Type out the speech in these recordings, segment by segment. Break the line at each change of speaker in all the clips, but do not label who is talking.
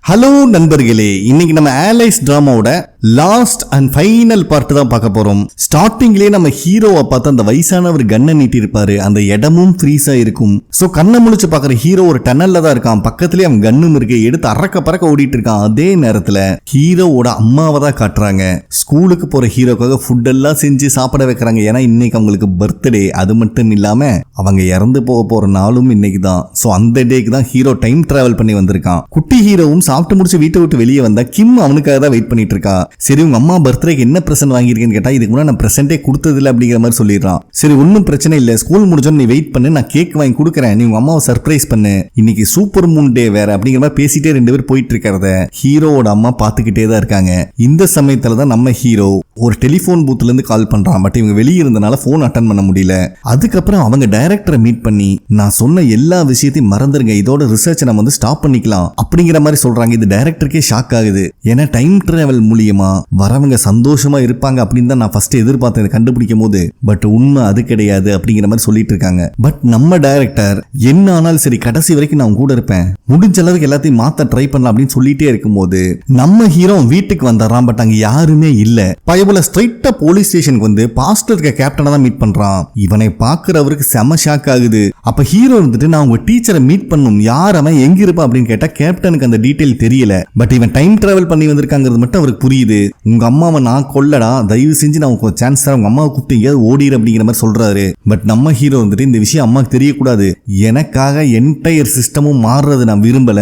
Hello நண்பர்களே, இன்னைக்கு நம்ம ஏர்லைன்ஸ் டிராமாவோட லாஸ்ட் அண்ட் ஃபைனல் பார்ட் தான் பார்க்க போறோம். ஸ்டார்டிங்லேயே நம்ம ஹீரோவை பார்த்து அந்த வயசானவர் கண்ணை நீட்டி இருப்பாரு. அந்த இடமும் ஃப்ரீஸா இருக்கும். ஸோ கண்ணை முழிச்சு பார்க்குற ஹீரோ ஒரு டனல்ல தான் இருக்கான். பக்கத்துலேயே அவன் கண்ணும் இருக்கு. எடுத்து அறக்க பறக்க ஓடிட்டு இருக்கான். அதே நேரத்தில் ஹீரோவோட அம்மாவை தான் காட்டுறாங்க. ஸ்கூலுக்கு போற ஹீரோக்காக ஃபுட் எல்லாம் செஞ்சு சாப்பிட வைக்கிறாங்க. ஏன்னா இன்னைக்கு அவங்களுக்கு பர்த்டே. அது மட்டும் இல்லாம அவங்க இறந்து போற நாளும் இன்னைக்கு தான். ஸோ அந்த டேக்கு தான் ஹீரோ டைம் டிராவல் பண்ணி வந்திருக்கான். குட்டி ஹீரோவும் சாப்பிட்டு முடிச்சு வீட்டை விட்டு வெளியே வந்தா கிம் அவனுக்காக தான் வெயிட் பண்ணிட்டு இருக்கா. சரி, உங்க அம்மா பர்த்டேக்கு என்ன பிரசன்ட் வாங்கியிருக்கேன்னு கேட்டா, இதுக்கு முன்னாடி நான் பிரசன்டே கொடுத்தது இல்லை அப்படிங்கிற மாதிரி சொல்லிடுறான். சரி, ஒன்றும் பிரச்சனை இல்லை, ஸ்கூல் முடிச்சோன்னு நீ வெயிட் பண்ணு, நான் கேக் வாங்கி கொடுக்குறேன், நீ உங்க அம்மாவை சர்ப்ரைஸ் பண்ணு, இன்னைக்கு சூப்பர் மூன் டே வேற அப்படிங்கிற மாதிரி பேசிட்டே ரெண்டு பேர் போயிட்டு இருக்கிறத ஹீரோவோட அம்மா பார்த்துக்கிட்டே தான் இருக்காங்க. இந்த சமயத்துல தான் நம்ம ஹீரோ ஒரு டெலிபோன் பூத்துல இருந்து கால் பண்றான். பட் இவங்க வெளியே இருந்தனால போன் அட்டன் பண்ண முடியல. அதுக்கப்புறம் அவங்க டைரக்டரை மீட் பண்ணி, நான் சொன்ன எல்லா விஷயத்தையும் மறந்துருங்க, இதோட ரிசர்ச் நம்ம வந்து ஸ்டாப் பண்ணிக்கலாம் அப்படிங்கிற மாதிரி சொல்றாங்க. இது டைரக்டருக்கே ஷாக் ஆகுது. ஏன்னா டைம் டிராவல் மூலியமா வரவங்க சந்தோஷமா இருப்பாங்க அப்படின்னு தான் நான் ஃபர்ஸ்ட் எதிர்பார்த்தேன் கண்டுபிடிக்கும் போது. பட் உண்மை அது கிடையாது அப்படிங்கிற மாதிரி சொல்லிட்டு இருக்காங்க. பட் நம்ம டைரக்டர் என்ன ஆனாலும் சரி, கடைசி வரைக்கும் நான் கூட இருப்பேன், முடிஞ்ச அளவுக்கு எல்லாத்தையும் மாத்த ட்ரை பண்ணலாம் அப்படின்னு சொல்லிட்டே இருக்கும்போது நம்ம ஹீரோ வீட்டுக்கு வந்தாராம். பட் அங்க யாருமே இல்ல. பயபுல ஸ்ட்ரைட்டா போலீஸ் ஸ்டேஷனுக்கு வந்து பாஸ்டர் இருக்க கேப்டனை தான் மீட் பண்றான். இவனை பாக்குறவருக்கு செம ஷாக் ஆகுது. அப்ப ஹீரோ இருந்துட்டு, நான் உங்க டீச்சரை மீட் பண்ணும், யார் அவன், எங்க இருப்பா அப்படின்னு கேட்டா கேப்டனுக்கு அந்த டீடைல் தெரியல. பட் இவன் டைம் டிராவல் பண்ணி வந்திருக்காங்கிறது மட்டும் அவருக்கு புரியுது. உங்க அம்மாவை நான் கொல்லடா, தயவு செஞ்சு நான் உங்களுக்கு சான்ஸ் தரேன், உங்க அம்மாவை கூப்பிட்டு எங்கேயாவது ஓடிடு அப்படிங்கிற மாதிரி சொல்றாரு. பட் நம்ம ஹீரோ வந்துட்டு, இந்த விஷயம் அம்மாக்கு தெரியக்கூடாது, எனக்காக என்டையர் சிஸ்டமும் மாறுறது நான் விரும்பல,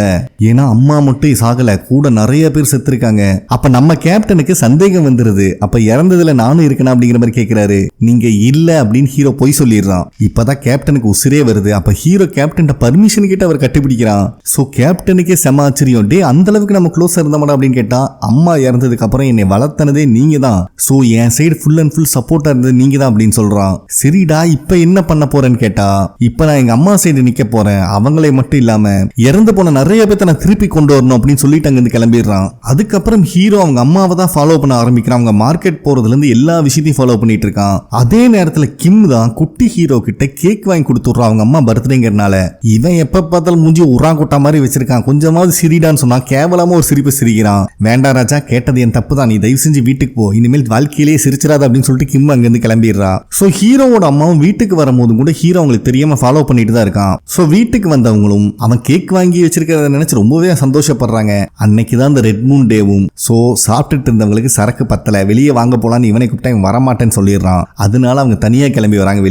ஏன்னா அம்மா மட்டும் சாகல, கூட நிறைய பேர் செத்துருக்காங்க. அப்ப நம்ம கேப்டனுக்கு சந்தேகம் வந்துருது. அப்ப இறந்ததுல நானும் இருக்கேன் அப்படிங்கிற மாதிரி கேட்கிறாரு. நீங்க இல்ல அப்படின்னு ஹீரோ போய் சொல்லிடுறான். இப்பதான் கேப்டனுக்கு உசிரே வருது. அப்ப ஹீரோ கேப்டன் பர்மிஷன் கிட்ட அவர் கட்டிப்பிடிக்கிறான். சோ கேப்டனுக்கே செம ஆச்சரியம். டே, அந்த அளவுக்கு நம்ம க்ளோஸா இருந்தோம் அப்படின்னு கேட்டா, அம்மா இறந்ததுக்கு அப்புறம் என்னை வளர்த்தனதே நீங்க தான், so N side full and full சப்போர்ட்டா இருந்தது நீங்க தான் அப்படின்னு சொல்றான். சரிடா, இப்ப என்ன பண்ண போறேன்னு கேட்டா, இப்ப நான் எங்க அம்மா சைடு நிக்க போறேன், அவங்களை மட்டும் இல்லாம இறந்து போன நிறைய பேர்த்த நான் திருப்பி கொண்டு வரணும் அப்படின்னு சொல்லிட்டு அங்க இருந்து கிளம்பிடுறான். அதுக்கப்புறம் ஹீரோ அவங்க அம்மாவை தான் ஃபாலோ பண்ண ஆரம்பிக்கிறான். அவங்க மார்க்கெட் போறதுல இருந்து எல்லா விஷயத்தையும் ஃபாலோ பண்ணிட்டு இருக்கான். அதே நேரத்துல கிம் தான் குட்டி ஹீரோ கிட்ட கேக் வாங்கி கொடுத்துடுறான் அவங்க அம்மா பர்த்டேங்கிறனால. இவன் எப்ப பார்த்தாலும் மூஞ்சி உராங்குட்டா மாதிரி வச்சிருக்கான். கொஞ்சமாவது சிரிடான்னு சொன்னா கேவலமா ஒரு சிரிப்பு சிரிக்கிறான். வேண்டாம் ராஜா, கேட்டது என் தப்பு தான், நீ தயவு செஞ்சு வீட்டுக்கு போ, இனிமேல் வாழ்க்கையிலேயே சிரிச்சிடாத அப்படின்னு சொல்லிட்டு கிம் அங்கிருந்து கிளம்பிடுறா. சோ ஹீரோவோட அம்மாவும் வீட்டுக்கு வரும்போது கூட ஹீரோ அவங்களுக்கு தெரியாம ஃபாலோ பண்ணிட்டு தான் இருக்கான். சோ வீட்டுக்கு வந்தவங்களும் அவன் கேக் வாங்கி வச்சிருக்கிறத நினைச்சு ரொம்பவே சந்தோஷப்படுறாங்க. அன்னைக்கு தான் இந்த ரெட் மூன் டேவும். சோ சாப்பிட்டுட்டு இருந்தவங்களுக்கு சரக்கு பத்தல, வெளியே வாங்க போலான்னு இவனை கூப்பிட்டா இவன் வரமாட்டேன்னு சொல்லிடுறான். அதனால அவங்க தனியா கிளம்பி வராங்க.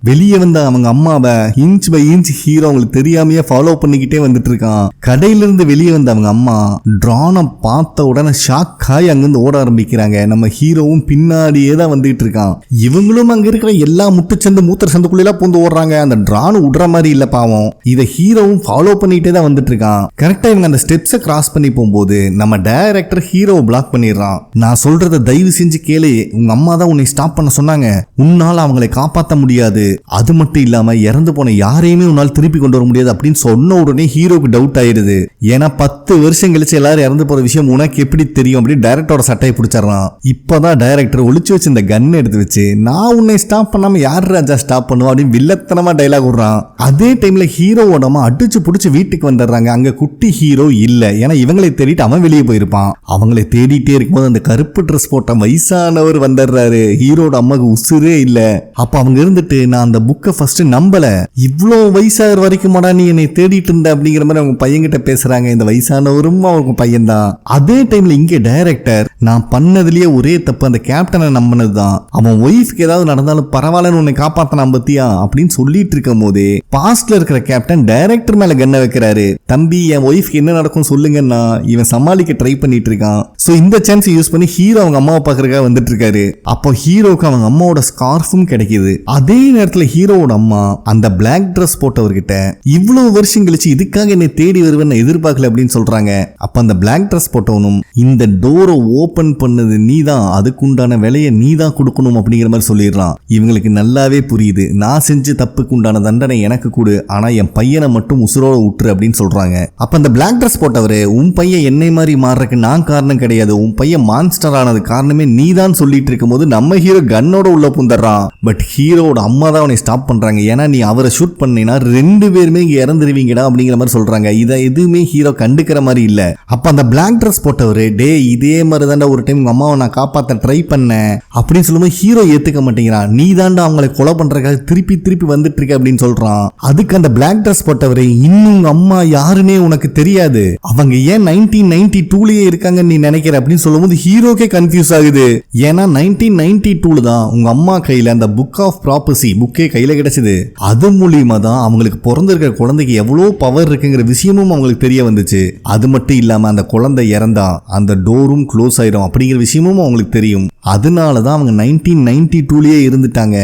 வெளியே வந்த அவங்க அம்மாவை இன்ச் பை இன்ச் ஹீரோ அவங்களுக்கு தெரியாமையே ஃபாலோ பண்ணிக்கிட்டே வந்துட்டு இருக்கான். கடையிலிருந்து வெளியே வந்த அவங்க அம்மா டிரானை பார்த்த உடனே ஷாக் ஆகி அங்கிருந்து ஓட ஆரம்பிக்கிறாங்க. நம்ம ஹீரோவும் பின்னாடியே தான் வந்துட்டு இருக்கான். இவங்களும் அங்க இருக்கிற எல்லா முட்டுச்சந்து மூத்திர சந்துக்குள்ள பூந்து ஓடுறாங்க. அந்த டிரான் விடுற மாதிரி இல்ல பாவம். இதை ஹீரோவும் ஃபாலோ பண்ணிட்டே தான் வந்துட்டு இருக்கான். கரெக்டா இவங்க அந்த ஸ்டெப்ஸை கிராஸ் பண்ணி போகும்போது நம்ம டைரக்டர் ஹீரோவை பிளாக் பண்ணிடுறான். நான் சொல்றத தயவு செஞ்சு கேளு, உங்க அம்மா தான் உன்னை ஸ்டாப் பண்ண சொன்னாங்க, உன்னால அவங்களை காப்பாற்ற முடியாது, அது மட்டும் இல்லாம இறந்து போன யாரையுமே உன்னால் திருப்பி கொண்டு வர முடியாது அப்படின்னு சொன்ன உடனே ஹீரோக்கு டவுட் ஆயிடுது. ஏன்னா 10 வருஷம் கழிச்சு எல்லாரும் இறந்து போற விஷயம் உனக்கு எப்படி தெரியும் அப்படின்னு டைரக்டரோட சட்டையை பிடிச்சிடறான். இப்பதான் டைரக்டர் ஒளிச்சு வச்சு இந்த கன் எடுத்து வச்சு, நான் உன்னை ஸ்டாப் பண்ணாம யார் ராஜா ஸ்டாப் பண்ணுவா அப்படின்னு வில்லத்தனமா டைலாக் விடுறான். அதே டைம்ல ஹீரோவோட அம்மா அடிச்சு புடிச்சு வீட்டுக்கு வந்துடுறாங்க. அங்க குட்டி ஹீரோ இல்ல. ஏன்னா இவங்களை தேடிட்டு அவன் வெளியே போயிருப்பான். அவங்களை தேடிட்டே இருக்கும்போது அந்த கருப்பு ட்ரெஸ் போட்ட வயசானவர் வந்துடுறாரு. ஹீரோட அம்மாக்கு உசுரே இல்ல. அப்ப அவங்க இருந்துட்டு, நான் அந்த புக்கை ஃபர்ஸ்ட் நம்பல, இவ்வளோ வயசாகிற வரைக்குமாடா நீ என்னை தேடிட்டு இருந்த அப்படிங்கிற மாதிரி அவங்க பையன்கிட்ட பேசுறாங்க. இந்த வயசானவரும் அவங்க பையன் தான். அதே டைம்ல இங்க டைரக்டர், நான் பண்ணதுலயே ஒரே தப்பு, அந்த கேப்டனை நம்பினது தான், அவன் ஒய்ஃப்க்கு ஏதாவது நடந்தாலும் பரவாயில்லன்னு உன்னை காப்பாத்தினா பத்தியா அப்படின்னு சொல்லிட்டு இருக்கும் போதே பாஸ்ட்ல இருக்கிற கேப்டன் டைரக்டர் மேல கண்ண வைக்கிறாரு. தம்பி, என் ஒய்ஃப்க்கு என்ன நடக்கும் சொல்லுங்கன்னா இவன் சமாளிக்க ட்ரை பண்ணிட்டு இருக்கான். சோ இந்த சான்ஸ் யூஸ் பண்ணி ஹீரோ அவங்க அம்மாவை பாக்குறதுக்காக வந்துட்டு இருக்காரு. அப்போ ஹீரோக்கு அவங்க அம்மாவோட ஸ்கார்ஃபும் கிடைக்குது. அதே நேரத்துல ஹீரோவோட அம்மா அந்த பிளாக் ட்ரெஸ் போட்டவர்கிட்ட, இவ்வளவு வருஷம் கழிச்சு இதுக்காக என்னை தேடி வருவேன் எதிர்பார்க்கல அப்படின்னு சொல்றாங்க. அப்ப அந்த பிளாக் ட்ரெஸ் போட்டவனும், இந்த டோரை ஓபன் பண்ணது நீதான், அதுக்குண்டான விலையை நீதான் கொடுக்கணும் அப்படிங்கிற மாதிரி சொல்லிடுறான். இவங்களுக்கு நல்லாவே புரியுது, நான் செஞ்ச தப்புக்கு உண்டான தண்டனை எனக்கு கொடு, ஆனா என் பையனை மட்டும் உசுரோட விட்டுரு அப்படின்னு சொல்றாங்க. அப்ப அந்த பிளாக் ட்ரெஸ் போட்டவரு, உன் பையன் என்னை மாதிரி மாறுறதுக்கு நான் காரணம் கிடையாது, உன் பையன் மான்ஸ்டர் ஆனது காரணமே நீதான் சொல்லிட்டு இருக்கும் போது நம்ம ஹீரோ கன்னோட உள்ள புந்துறான். பட் ஹீரோட அம்மா தான் அவனை ஸ்டாப் பண்றாங்க. ஏன்னா நீ அவரை ஷூட் பண்ணினா 2 பேருமே இங்க இறந்துருவீங்கடா அப்படிங்கிற மாதிரி சொல்றாங்க. இதை எதுவுமே ஹீரோ கண்டுக்கிற மாதிரி இல்ல. அப்ப அந்த பிளாக் ட்ரெஸ் போட்டவரு டே இதே மாதிரி தாண்டா ஒரு டைம் உங்க அம்மாவை நான் காப்பாத்த ட்ரை பண்ணேன் அப்படின்னு சொல்லும்போது ஹீரோ ஏத்துக்க மாட்டேங்கிறான். நீ தாண்டா அவங்களை கொலை பண்றதுக்காக திருப்பி திருப்பி வந்துட்டு இருக்க அப்படின்னு சொல்றான். அதுக்கு அந்த பிளாக் ட்ரெஸ் போட்டவரு இன்னும் உங்க அம்மா யாருன்னே உனக்கு தெரியாது, அவங்க ஏன் 1992லயே இருக்காங்கன்னு நீ நினைக்கிற அப்படின்னு சொல்லும்போது ஹீரோக்கே கன்ஃபியூஸ் ஆகுது. ஏன்னா 1992 தான் உங்க அம்மா கையில அந்த புக் ஆஃப் ப்ராப்பர்சி புக்கே கையில கிடைச்சது. அது மூலியமா தான் அவங்களுக்கு பிறந்திருக்கிற குழந்தைக்கு எவ்வளவு பவர் இருக்குங்கிற விஷயமும் அவங்களுக்கு தெரிய வந்துச்சு. அது மட்டும் இல்லாம அந்த குழந்தை இறந்தா அந்த டோரும் க்ளோஸ் ஆயிடும் அப்படிங்கிற விஷயமும் அவங்களுக்கு தெரியும். அதனாலதான் அவங்க 1992லயே இருந்துட்டாங்க.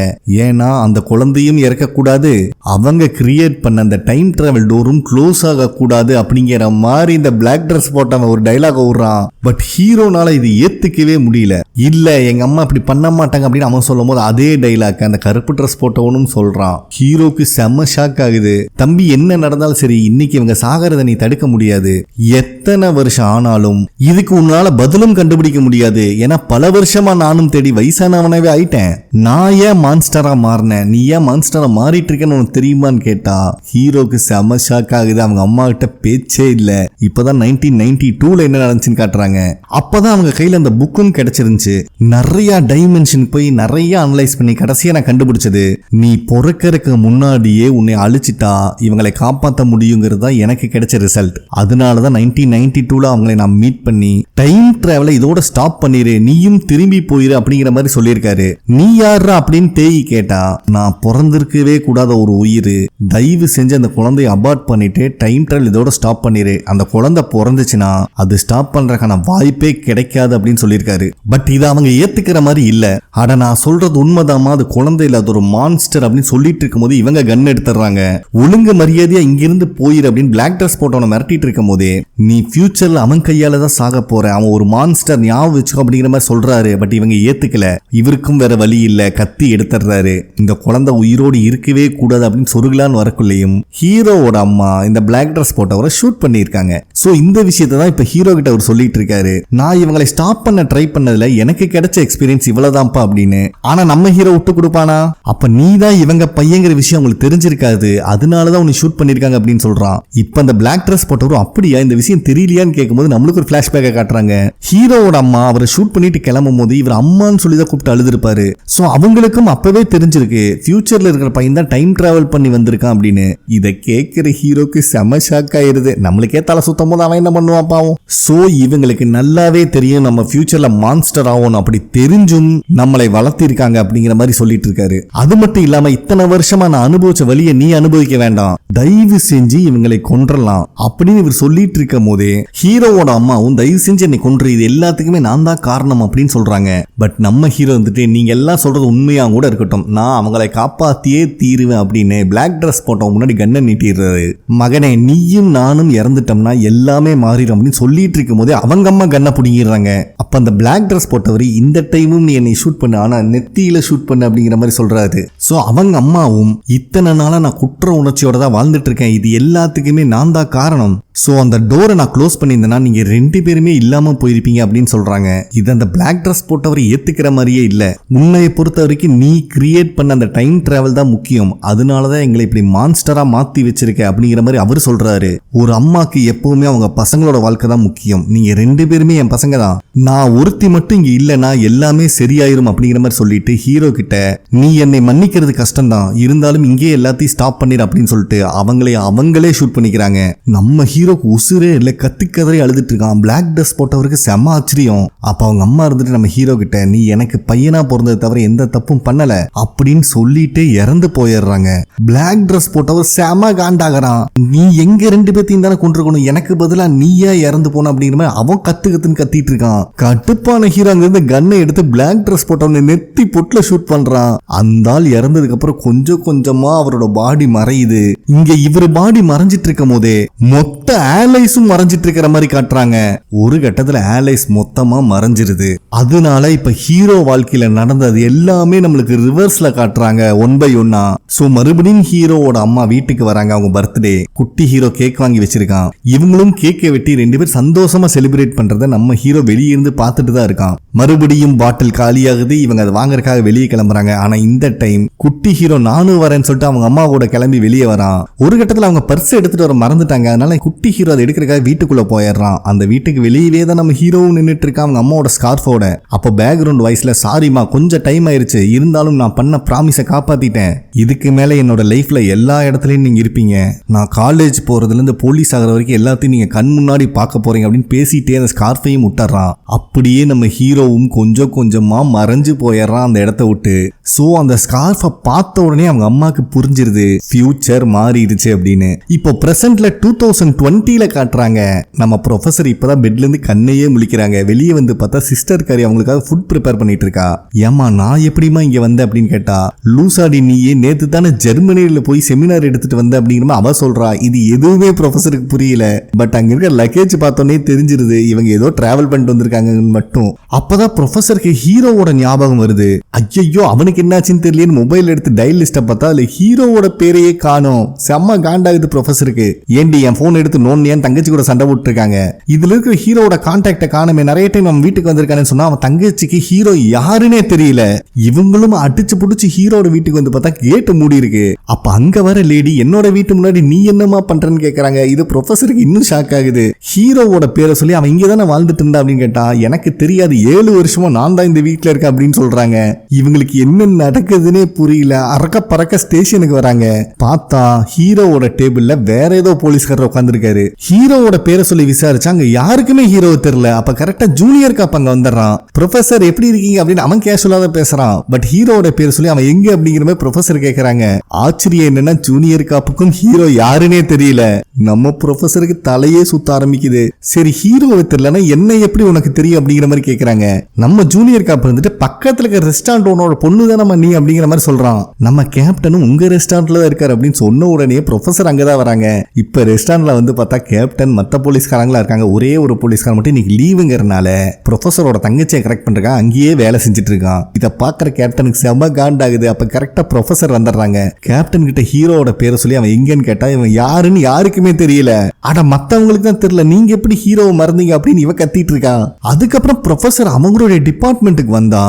ஏன்னா அந்த குழந்தையும் இறக்கக்கூடாது, அவங்க கிரியேட் பண்ண அந்த டைம் டிராவல் டோரும் க்ளோஸ் ஆகக்கூடாது அப்படிங்கிற மாதிரி இந்த பிளாக் ட்ரெஸ் போட்டவன் ஒரு டைலாக் விடுறான். பட் ஹீரோனால இது ஏத்துக்கவே முடியல. இல்ல எங்க அம்மா இப்படி பண்ண மாட்டாங்க அப்படின்னு அவன் சொல்லும் போது அதே டைலாக் அந்த கருப்பு ட்ரெஸ் போட்டவனும் சொல்றான். ஹீரோக்கு செம்ம ஷாக் ஆகுது. தம்பி என்ன நடந்தாலும் சரி இன்னைக்கு இவங்க சாகரதை நீ தடுக்க முடியாது. எத்தனை வருஷம் ஆனாலும் இதுக்கு உன்னால பதிலும் கண்டுபிடிக்க முடியாது. ஏன்னா பல வருஷமா நானும் தேடி வயசானவனவே ஆயிட்டேன். நான் ஏன் மான்ஸ்டரா மாறினேன், நீ ஏன் மான்ஸ்டரா மாறிட்டு இருக்கேன்னு உனக்கு தெரியுமான்னு கேட்டா ஹீரோக்கு செம ஷாக் ஆகுது. அவங்க அம்மா கிட்ட பேச்சே இல்ல. இப்பதான் 1992ல என்ன நடந்துச்சுன்னு காட்டுறாங்க. அப்பதான் அவங்க கையில அந்த புக்கும் கிடைச்சிருந்துச்சு. நிறைய டைமென்ஷன் போய் நிறைய அனலைஸ் பண்ணி கடைசியா நான் கண்டுபிடிச்சது நீ பொறுக்கறதுக்கு முன்னாடியே உன்னை அழிச்சிட்டா இவங்களை காப்பாற்ற முடியுங்கிறது தான் எனக்கு கிடைச்ச ரிசல்ட். அதனாலதான் 1992ல அவங்களை நான் மீட் பண்ணி டைம் டிராவலை இதோட ஸ்டாப் பண்ணிரு, நீயும் திரும்பி போயிரு அப்படிங்கிற மாதிரி சொல்லியிருக்காரு. நீ யாரா அப்படின்னு தேய் கேட்டா நான் பிறந்திருக்கவே கூடாத ஒரு உயிர், தயவு செஞ்சு அந்த குழந்தைய அபார்ட் பண்ணிட்டு டைம் டிராவல் இதோட ஸ்டாப் பண்ணிரு. அந்த குழந்தை பிறந்துச்சுன்னா அது ஸ்டாப் பண்றதுக்கான வாய்ப்பே கிடைக்காது அப்படின்னு சொல்லியிருக்காரு. பட் இதை அவங்க ஏத்துக்கிற மாதிரி இல்ல. ஆனா நான் சொல்றது உண்மைதாமா, அது குழந்தை இல்ல, அது ஒரு மான்ஸ்டர் அப்படின்னு சொல்லிட்டு இருக்கும் போது இவங்க கன் எடுத்துறாங்க. ஒழுங்கு மரியாதையா இங்கிருந்து போயிரு அப்படின்னு பிளாக் ட்ரெஸ் போட்டவனை மிரட்டிட்டு இருக்கும் போதே நீ ஃபியூச்சர்ல அவன் கையால தான் சாக போற, அவன் ஒரு மான்ஸ்டர் ஞாபகம் வச்சுக்கோ அப்படிங்கிற மாதிரி சொல்றாரு. பட் இவங்க ஏத்துக்கல. இவருக்கும் வேற வழி இல்ல, கத்தி எடுத்துறாரு. இந்த குழந்தை உயிரோடு இருக்கவே கூடாது அப்படின்னு சொருகலான்னு வரக்குள்ளேயும் ஹீரோவோட அம்மா இந்த பிளாக் ட்ரெஸ் போட்டவரை ஷூட் பண்ணியிருக்காங்க. சோ இந்த விஷயத்தை தான் இப்ப ஹீரோ கிட்ட அவர் சொல்லிட்டு இருக்காரு. நான் இவங்களை ஸ்டாப் பண்ண ட்ரை பண்ணதுல எனக்கு கிடைச்ச எக்ஸ்பீரியன்ஸ் இவ்வளவுதான்ப்பா அப்படின்னு. ஆனா நம்ம ஹீரோ விட்டு கொடுப்பானா? அப்ப நீ தான் இவங்க பையங்கிற விஷயம் உங்களுக்கு தெரிஞ்சிருக்காது, அதனாலதான் உன்னை ஷூட் பண்ணிருக்காங்க அப்படின்னு சொல்றான். இப்ப அந்த பிளாக் ட்ரெஸ் போட்டவரும் அப்படியா இந்த விஷயம் தெரியலையான்னு கேட்கும்போது நம்மளுக்கு ஒரு பிளாஷ்பேக்கை காட்டுறாங்க. ஹீரோவோட அம்மா அவரை ஷூட் பண்ணிட்டு கிளம்பும் போது இவர் அம்மான்னு சொல்லி தான் கூப்பிட்டு அழுதுருப்பாரு. சோ அவங்களுக்கும் அப்பவே தெரிஞ்சிருக்கு ஃபியூச்சர்ல இருக்கிற பையன் தான் டைம் டிராவல் பண்ணி வந்திருக்கான் அப்படின்னு. இதை கேட்கிற ஹீரோக்கு செம ஷாக் ஆயிருது. நம்மளுக்கே தலை சுத்தம் போது அவன் என்ன பண்ணுவான் பாவம். சோ இவங்களுக்கு நல்லாவே தெரியும் நம்ம ஃபியூச்சர்ல மான்ஸ்டர் ஆகணும், அப்படி தெரிஞ்சும் நம்மளை வளர்த்திருக்காங்க அப்படிங்கிற மாதிரி சொல்லிட்டு இருக்காரு. அது மட்டும் இல்லாம இத்தனை வருஷமா நான் அனுபவிச்ச வழியை நீ அனுபவிக்க வேண்டாம், தயவு செஞ்சு இவங்களை கொன்றலாம் அப்படின்னு இவர் சொல்லிட்டு இருக்கும் போதே ஹீரோவோட அம்மாவும் தயவு செஞ்சு என்னை கொன்று, இது எல்லாத்துக்குமே நான் தான் காரணம் அப்படின்னு சொல்றாங்க. பட் நம்ம ஹீரோ வந்துட்டு நீங்க எல்லாம் சொல்றது உண்மையா கூட இருக்கட்டும், நான் அவங்களை காப்பாத்தியே தீருவேன் அப்படின்னு பிளாக் ட்ரெஸ் போட்டவங்க முன்னாடி கண்ணை நீட்டிடுறாரு. மகனே நீயும் நானும் இறந்துட்டோம்னா எல்லாமே மாறிடும் அப்படின்னு சொல்லிட்டு இருக்கும் போதே அவங்க அம்மா கண்ணை பிடிங்கிறாங்க. அப்ப அந்த பிளாக் ட்ரெஸ் போட்டவர் இந்த டைமும் நீ என்னை ஷூட் பண்ண, ஆனா நெத்தியில ஷூட் பண்ண அப்படிங்கிற மாதிரி சொல்றாரு. சோ அவங்க அம்மாவும் இத்தனை நாளா நான் குற்ற உணர்ச்சியோட தான் வாழ்ந்துட்டு இருக்கேன், இது எல்லாத்துக்குமே நான் தான் காரணம், சோ அந்த டோரை நான் க்ளோஸ் பண்ணியிருந்தேன்னா நீங்க ரெண்டு பேருமே இல்லாம போயிருப்பீங்க அப்படின்னு சொல்றாங்க. இது அந்த பிளாக் ட்ரெஸ் போட்டவரை ஏத்துக்கிற மாதிரியே இல்ல. உண்மையை பொறுத்த வரைக்கும் நீ கிரியேட் பண்ண அந்த டைம் டிராவல் தான் முக்கியம், அதனாலதான் எங்களை இப்படி மான்ஸ்டரா மாத்தி வச்சிருக்க அப்படிங்கிற மாதிரி அவர் சொல்றாரு. ஒரு அம்மாக்கு எப்பவுமே அவங்க பசங்களோட வாழ்க்கை தான் முக்கியம், நீங்க ரெண்டு பேருமே என் பசங்க தான், நான் ஒருத்தி மட்டும் இங்க இல்லைன்னா எல்லாமே சரியாயிரும் அப்படிங்கிற மாதிரி சொல்லிட்டு ஹீரோ கிட்ட நீ என்னை மன்னிக்கிறது கஷ்டம் தான், இருந்தாலும் இங்கே எல்லாத்தையும் ஸ்டாப் பண்ணிடு அப்படின்னு சொல்லிட்டு அவங்களே ஷூட் பண்ணிக்கிறாங்க. நம்ம ஹீரோக்கு உசுரே இல்ல, கத்தி கதறி அழுதுட்டு இருக்கான். பிளாக் ட்ரெஸ் போட்டவருக்கு செம ஆச்சரியம். அப்ப அவங்க அம்மா இருந்துட்டு நம்ம ஹீரோ கிட்ட நீ எனக்கு பையனா பிறந்தது தவிர எந்த தப்பும் பண்ணல அப்படின்னு சொல்லிட்டு இறந்து போயிடுறாங்க. பிளாக் ட்ரெஸ் போட்டவர் செம காண்டாகிறான். நீ எங்க ரெண்டு பேர்த்தையும் தானே கொண்டிருக்கணும், எனக்கு பதிலா நீயா இறந்து போன அப்படிங்கிற மாதிரி அவன் கத்துன்னு கத்திட்டு இருக்கான். கட்டுப்பான ஹீரோ அங்க இருந்து கன்னை எடுத்து பிளாக் ட்ரெஸ் போட்டவனை நெத்தி பொட்டுல ஷூட் பண்றான். அந்த ஆள் இறந்ததுக்கு அப்புறம் கொஞ்சம் கொஞ்சமா அவரோட பாடி மறையுது. இங்க இவர் பாடி மறைஞ்சிட்டு இருக்கும் போதே மொத்த ஆலைஸும் மறைஞ்சிட்டு இருக்கிற மாதிரி காட்டுறாங்க. ஒரு கட்டத்துல ஆலைஸ் மொத்தமா மறைஞ்சிருது. அதனால இப்ப ஹீரோ வாழ்க்கையில நடந்தது எல்லாமே நம்மளுக்கு ரிவர்ஸ்ல காட்டுறாங்க ஒன் பை ஒன்னா. சோ மறுபடியும் ஹீரோவோட அம்மா வீட்டுக்கு வராங்க. அவங்க பர்த்டே, குட்டி ஹீரோ கேக் வாங்கி வச்சிருக்கான். இவங்களும் கேக்கை வெட்டி ரெண்டு பேரும் சந்தோஷமா செலிப்ரேட் பண்றத நம்ம ஹீரோ வெளியே இருந்து பார்த்துட்டு தான் இருக்கான். மறுபடியும் பாட்டில் காலியாகுது. இவங்க அதை வாங்கறதுக்காக வெளியே கிளம்புறாங்க. ஆனா இந்த டைம் குட்டி ஹீரோ நானும் வரேன்னு சொல்லிட்டு அவங்க அம்மா கூட கிளம்பி வெளியே வரான். ஒரு கட்டத்துல அவங்க பர்ஸ் எடுத்துட்டு வர மறந்துட்டாங்க. அதனால குட்டி குட்டி ஹீரோ அதை எடுக்கிறக்காக வீட்டுக்குள்ள போயிடுறான். அந்த வீட்டுக்கு வெளியவே தான் நம்ம ஹீரோவும் நின்றுட்டு இருக்கான் அவங்க அம்மாவோட ஸ்கார்ஃபோட. அப்போ பேக்ரவுண்ட் வாய்ஸ்ல சாரிமா கொஞ்சம் டைம் ஆயிருச்சு, இருந்தாலும் நான் பண்ண ப்ராமிஸை காப்பாத்திட்டேன், இதுக்கு மேல என்னோட லைஃப்ல எல்லா இடத்துலயும் நீங்க இருப்பீங்க, நான் காலேஜ் போறதுல இருந்து போலீஸ் ஆகிற வரைக்கும் எல்லாத்தையும் நீங்க கண் முன்னாடி பார்க்க போறீங்க அப்படின்னு பேசிட்டே அந்த ஸ்கார்ஃபையும் விட்டுறான். அப்படியே நம்ம ஹீரோவும் கொஞ்சம் கொஞ்சமா மறைஞ்சு போயிடுறான் அந்த இடத்த விட்டு. சோ அந்த ஸ்கார்ஃபை பார்த்த உடனே அவங்க அம்மாக்கு புரிஞ்சிருது ஃபியூச்சர் மாறிடுச்சு அப்படின்னு. இப்போ பிரசன்ட்ல 2020ல காட்டுறாங்க. நம்ம ப்ரொஃபசர் இப்பதான் பெட்ல இருந்து கண்ணையே முழிக்கிறாங்க. வெளியே வந்து பார்த்தா சிஸ்டர் கறி அவங்களுக்காக ஃபுட் ப்ரிப்பேர் பண்ணிட்டு இருக்கா. ஏமா நான் எப்படிமா இங்க வந்த அப்படின்னு கேட்டா, லூசாடி நீயே நேத்து தானே ஜெர்மனியில போய் செமினார் எடுத்துட்டு வந்த அப்படிங்கிற அவ சொல்றா. இது எதுவுமே ப்ரொஃபசருக்கு புரியல. பட் அங்க இருக்க லக்கேஜ் பார்த்தோன்னே தெரிஞ்சிருது இவங்க ஏதோ டிராவல் பண்ணிட்டு வந்திருக்காங்க மட்டும். அப்பதான் ப்ரொஃபசருக்கு ஹீரோவோட ஞாபகம் வருது. ஐயோ அவனுக்கு என்னாச்சுன்னு தெரியல, மொபைல் எடுத்து டயல் லிஸ்ட பார்த்தா அதுல ஹீரோவோட பேரையே காணோம். செம்ம காண்டாகுது ப்ரொஃபசருக்கு. ஏண்டி என் போன் எடுத்து நோண்டியான் தங்கச்சி கூட சண்டை போட்டு இருக்காங்க, இதுல இருக்கிற ஹீரோவோட கான்டாக்ட காணுமே, நிறைய டைம் நம்ம வீட்டுக்கு வந்திருக்கானு சொன்னா அவன் தங்கச்சிக்கு ஹீரோ யாருன்னே தெரியல. இவங்களும் அடிச்சு புடிச்சு ஹீரோட வீட்டுக்கு வந்து பார்த்தா கேட்டு மூடி இருக்கு. அப்ப அங்க வர லேடி என்னோட வீட்டு முன்னாடி நீ என்னமா பண்றன்னு கேக்குறாங்க. இது ப்ரொஃபசருக்கு இன்னும் ஷாக் ஆகுது. ஹீரோவோட பேரை சொல்லி அவன் இங்க தானே வாழ்ந்துட்டு இருந்தா அப்படின்னு கேட்டா, எனக்கு தெரியாது 7 வருஷமா நான் தான் இந்த வீட்டுல இருக்கேன் அப்படின்னு சொல்றாங்க. இவங்களுக்கு என்ன நடக்குதுன்னே புரியல. அறக்க பறக்க ஸ்டேஷனுக்கு வராங்க. பார்த்தா ஹீரோவோட டேபிள்ல வேற ஏதோ போலீஸ்காரர் உட்காந்துருக்காரு. ஹீரோவோட பேரை சொல்லி விசாரிச்சா அங்க யாருக்குமே ஹீரோ தெரியல. அப்ப கரெக்டா ஜூனியர் காப் அங்க வந்துடுறான். ப்ரொஃபசர் எப்படி இருக்கீங்க அப்படின்னு அவன் கேஷுவலா தான் பேசுறான். பட் ஹீரோவோட பேரை சொல்லி அவன் எங்க அப்படிங்கிற மாதிரி ப்ரொஃபசர் கேக்குறாங்க. ஆச்சரியம் என்னன்னா ஜூனியர் காப்புக்கும் ஹீரோ யாருன்னே தெரியல. நம்ம ப்ரொஃபசருக்கு தலையே சுத்த ஆரம்பிக்குது. சரி ஹீரோவை தெரியலன்னா என்ன எப்படி உனக்கு தெரியும் அப்படிங்கிற மாதிரி கேக்குறாங்க. நம்ம ஜூனியர் காப் வந்துட்டு பக்கத்துல இருக்க ரெஸ்டாரண்ட் ஓனரோட பொண்ணு தானே நீ அப்படிங்கிற மாதிரி சொல்றான். நம்ம கேப்டனும் உங்க ரெஸ்டாரண்ட்ல தான் இருக்காரு அப்படின்னு சொன்ன உடனே ப்ரொஃபசர் அங்கதான் வராங்க. இப்ப ரெஸ்டாரண்ட்ல வந்து பார்த்தா கேப்டன் மத்த போலீஸ்காரங்களா இருக்காங்க. ஒரே ஒரு போலீஸ்காரன் மட்டும் இன்னைக்கு லீவுங்கிறனால ப்ரொஃபசரோட தங்கச்சியை கரெக்ட் பண்றாங்க, அங்கேயே வேலை செஞ்சுட்டு இருக்கான். இதை பாக்குற கேப்டனுக்கு செம காண்டாகுது. அப்ப கரெக்டா ப்ரொஃபசர் வந்துடுறாங்க. கேப்டன் கிட்ட ஹீரோவோட பேரை சொல்லி அவன் எங்கன்னு கேட்டா இவன் யாருன்னு யாருக்குமே தெரியல. ஆனா மத்தவங்களுக்கு தான் தெரியல, நீங்க எப்படி ஹீரோவை மறந்தீங்க அப்படின்னு இவ கத்திட்டு இருக்கான். அதுக்கப்புறம் ப்ரொஃபசர் அவங்களுடைய டிபார்ட்மெண்ட்டுக்கு வந்தா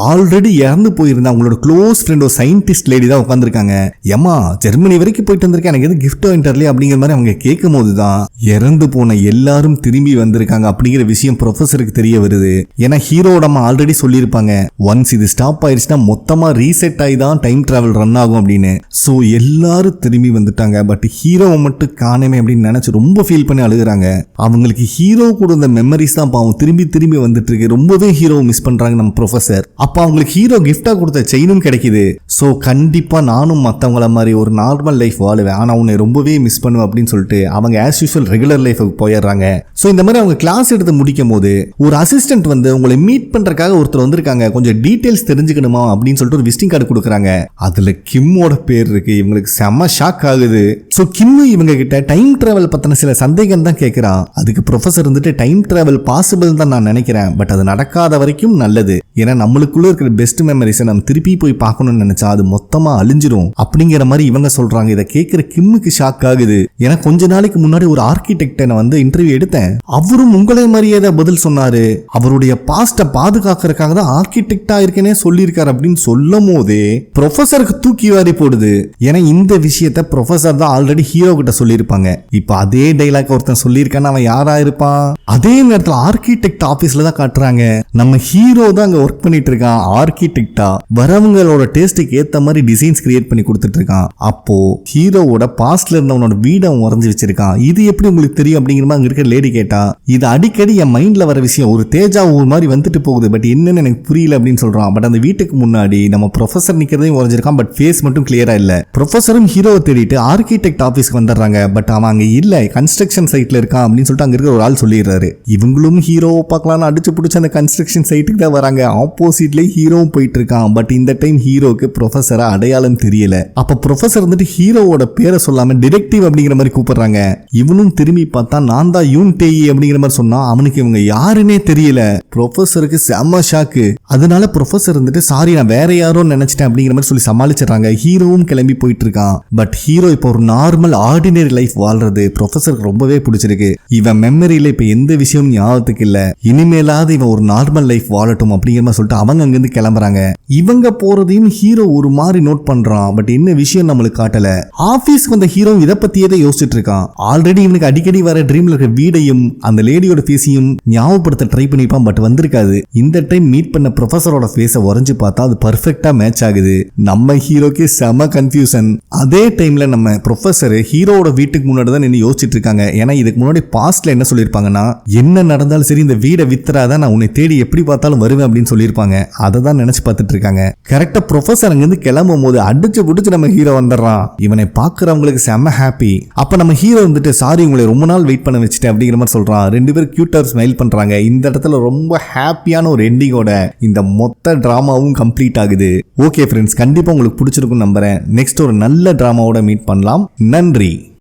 ஆல்ரெடி இறந்து போயிருந்தா அவங்களோட க்ளோஸ் ஃப்ரெண்ட் ஒரு சயின்டிஸ்ட் லேடி தான் உட்காந்துருக்காங்க. ஏமா ஜெர்மனி வரைக்கும் போயிட்டு வந்திருக்கேன், எனக்கு எது கிஃப்ட் வாங்கிட்டர்லையே அப்படிங்கிற மாதிரி அவங்க கேட்கும் போதுதான் இறந்து போன எல்லாரும் திரும்பி வந்திருக்காங்க அப்படிங்கிற விஷயம் ப்ரொஃபசருக்கு தெரிய வருது. ஏன்னா ஹீரோட அம்மா ஆல்ரெடி சொல்லியிருப்பாங்க, ஒன்ஸ் இது ஸ்டாப் ஆயிடுச்சுன்னா மொத்தமா ரீசெட் ஆகி தான் டைம் டிராவல் ரன் ஆகும் அப்படின்னு. சோ எல்லாரும் திரும்பி வந்துட்டாங்க. பட் ஹீரோவை மட்டும் காணமே அப்படின்னு நினைச்சு ரொம்ப ஃபீல் பண்ணி அழுகுறாங்க. அவங்களுக்கு ஹீரோ கூட இந்த மெமரிஸ் தான் பாவம் திரும்பி திரும்பி வந்துட்டு இருக்கு. ரொம்பவே ஹீரோ மிஸ் பண்றாங்க நம்ம ப்ரொஃபசர். அப்ப அவங்களுக்கு ஹீரோ கிஃப்டா கொடுத்த செயினும் கிடைக்குது. சோ கண்டிப்பா நானும் மத்தவங்கள மாதிரி ஒரு நார்மல் லைஃப் வாழுவேன், ஆனா உன்னை ரொம்பவே மிஸ் பண்ணுவேன் அப்படின்னு சொல்லிட்டு அவங்க ஆஸ் யூசுவல் ரெகுலர் லைஃபுக்கு போயிடுறாங்க. சோ இந்த மாதிரி அவங்க கிளாஸ் எடுத்து முடிக்கும் போது ஒரு அசிஸ்டன்ட் வந்து உங்களை மீட் பண்றதுக்காக ஒருத்தர் வந்திருக்காங்க, கொஞ்சம் டீடைல்ஸ் தெரிஞ்சுக்கணுமா அப்படின்னு சொல்லிட்டு ஒரு விசிட்டிங் கார்டு கொடுக்குறாங்க. அதுல கிம்மோட பேர் இருக்கு. இவங்களுக்கு செம்ம ஷாக் ஆகுது. சோ கிம் இவங்க கிட்ட டைம் டிராவல் பத்தின சில சந்தேகம் தான் கேட்கிறான். அதுக்கு ப்ரொஃபசர் வந்துட்டு டைம் டிராவல் பாசிபிள் தான் நான் நினைக்கிறேன், பட் அது நடக்காத வரைக்கும் நல்லது. ஏன்னா நம்மளுக்குள்ள இருக்கிற பெஸ்ட் மெமரிஸை நம்ம திருப்பி போய் பார்க்கணும்னு நினைச்சா அது மொத்தமா அழிஞ்சிரும் அப்படிங்கிற மாதிரி இவங்க சொல்றாங்க. இதை கேட்கிற கிம்முக்கு ஷாக் ஆகுது. ஏன்னா கொஞ்ச நாளைக்கு முன்னாடி ஒரு ஆர்கிடெக்டை நான் வந்து இன்டர்வியூ எடுத்தேன், அவரும் உங்களே மாதிரியே தான் பதில் சொன்னாரு. அவருடைய பாஸ்ட பாதுகாக்கிறதுக்காக தான் ஆர்கிடெக்டா இருக்கேனே சொல்லியிருக்காரு அப்படின்னு சொல்லும் போதே ப்ரொஃபசருக்கு தூக்கி வாரி போடுது. ஏன்னா இந்த விஷயத்த ப்ரொஃபசர் தான் ஆல்ரெடி ஹீரோ கிட்ட சொல்லியிருப்பாங்க. இப்ப அதே டைலாக் ஒருத்தன் சொல்லியிருக்கான்னு அவன் யாரா இருப்பான்? அதே நேரத்தில் ஆர்கிடெக்ட் ஆபீஸ்ல தான் காட்டுறாங்க. நம்ம ஹீரோ தான் அங்க ஒர்க் பண்ணிட்டு இருக்கான் ஆர்கிடெக்டா. வரவங்களோட டேஸ்டுக்கு ஏத்த மாதிரி டிசைன்ஸ் கிரியேட் பண்ணி கொடுத்துட்டு இருக்கான். அப்போ ஹீரோவோட பாஸ்ட்ல இருந்தவனோட வீடை அவன் வரைஞ்சு வச்சிருக்கான். இது எப்படி உங்களுக்கு தெரியும் அப்படிங்கிற மாதிரி அங்க இருக்க லேடி கேட்டா, இது அடிக்கடி என் மைண்ட்ல வர விஷயம், ஒரு தேஜா ஒரு மாதிரி வந்துட்டு போகுது, பட் என்னன்னு எனக்கு புரியல அப்படின்னு சொல்றான். பட் அந்த வீட்டுக்கு முன்னாடி நம்ம ப்ரொஃபசர் நிக்கிறதையும் வரைஞ்சிருக்கான், பட் ஃபேஸ் மட்டும் கிளியரா இல்ல. ப்ரொஃபசரும் ஹீரோவை தேடிட்டு ஆர்கிடெக்ட் ஆபீஸ்க்கு வந்துடுறாங்க. பட் அவன் அங்க இல்ல, கன்ஸ்ட்ரக்ஷன் சைட்ல இருக்கான் அப்படின்னு சொல்லிட்டு அங்க இருக்கிற ஒரு ஆள் சொல்லிடுறாரு. இவங்களும் ஹீரோவை பார்க்கலாம்னு அடிச்சு பிடிச்ச அந்த கன்ஸ்ட்ரக்ஷன் சைட்டுக்கு தான் வராங்க. ஆப்போசிட்லேயே ஹீரோவும் போயிட்டு இருக்கான். பட் இந்த டைம் ஹீரோக்கு ப்ரொஃபசரா அடையாளம் தெரியல. அப்ப ப்ரொஃபசர் வந்துட்டு ஹீரோவோட பேரை சொல்லாம டிடெக்டிவ் அப்படிங்கிற மாதிரி கூப்பிடுறாங்க. இவனும் திரும்பி பார்த்தா நான் தான் யூன் டேயி அப்படிங்கிற மாதிரி சொன்னா அவனுக்கு இவங்க யாருன்னே தெரியல. ப்ரொஃபசருக்கு செம்ம ஷாக்கு. அதனால ப்ரொஃபசர் வந்துட்டு சாரி நான் வேற யாரோ நினைச்சிட்டேன் அப்படிங்கிற மாதிரி சொல்லி சமாளிச்சிடறாங்க. ஹீரோவும் கிளம்பி போயிட்டு இருக்கான். பட் ஹீரோ இப்போ ஒரு நார்மல் ஆர்டினரி லைஃப் வாழ்றது ப்ரொஃபசருக்கு ரொம்பவே பிடிச்சிருக்கு. இவன் மெமரியில இப்ப எந்த எந்த விஷயம் ஞாபகத்துக்கு இல்ல, இனிமேலாவது இவன் ஒரு நார்மல் லைஃப் வாழட்டும் அப்படிங்கிற மாதிரி சொல்லிட்டு அவங்க அங்கிருந்து கிளம்புறாங்க. இவங்க போறதையும் ஹீரோ ஒரு மாதிரி நோட் பண்றான். பட் என்ன விஷயம் நம்மளுக்கு காட்டல. ஆபீஸ்க்கு வந்த ஹீரோ இதை பத்தியே தான் யோசிச்சுட்டு இருக்கான். ஆல்ரெடி இவனுக்கு அடிக்கடி வர ட்ரீம்ல இருக்க வீடையும் அந்த லேடியோட ஃபேஸையும் ஞாபகப்படுத்த ட்ரை பண்ணிப்பான். பட் வந்திருக்காது. இந்த டைம் மீட் பண்ண ப்ரொஃபஸரோட ஃபேஸை உறைஞ்சு பார்த்தா அது பர்ஃபெக்டா மேட்ச் ஆகுது. நம்ம ஹீரோக்கு செம கன்ஃபியூஷன். அதே டைம்ல நம்ம ப்ரொஃபஸர் ஹீரோட வீட்டுக்கு முன்னாடி தான் நின்று யோசிச்சுட்டு இருக்காங்க. ஏன்னா இதுக்கு முன்னாடி பாஸ்ட்ல என்ன சொல்லியிருப்பாங்கன்னா, என்ன நடந்தாலும் சரி இந்த வீடை வித்துறாதான் நான் உன்னை தேடி எப்படி பார்த்தாலும் வருவேன் அப்படின்னு சொல்லியிருப்பாங்க. அதை தான் நினைச்சு பார்த்துட்டு இருக்காங்க. கரெக்டா ப்ரொஃபஸர் அங்கிருந்து கிளம்பும் போது அடிச்சு புடிச்சு நம்ம ஹீரோ வந்துடுறான். இவனை பாக்குறவங்களுக்கு செம்ம ஹாப்பி. அப்ப நம்ம ஹீரோ வந்துட்டு சாரி உங்களை ரொம்ப நாள் வெயிட் பண்ண வச்சுட்டு அப்படிங்கிற மாதிரி சொல்றான். ரெண்டு பேரும் கியூட்டா ஸ்மைல் பண்றாங்க. இந்த இடத்துல ரொம்ப ஹாப்பியான ஒரு எண்டிங்கோட இந்த மொத்த டிராமாவும் கம்ப்ளீட் ஆகுது. ஓகே ஃப்ரெண்ட்ஸ், கண்டிப்பா உங்களுக்கு பிடிச்சிருக்கும் நம்புறேன். நெக்ஸ்ட் ஒரு நல்ல டிராமாவோட மீட் பண்ணலாம். நன்றி.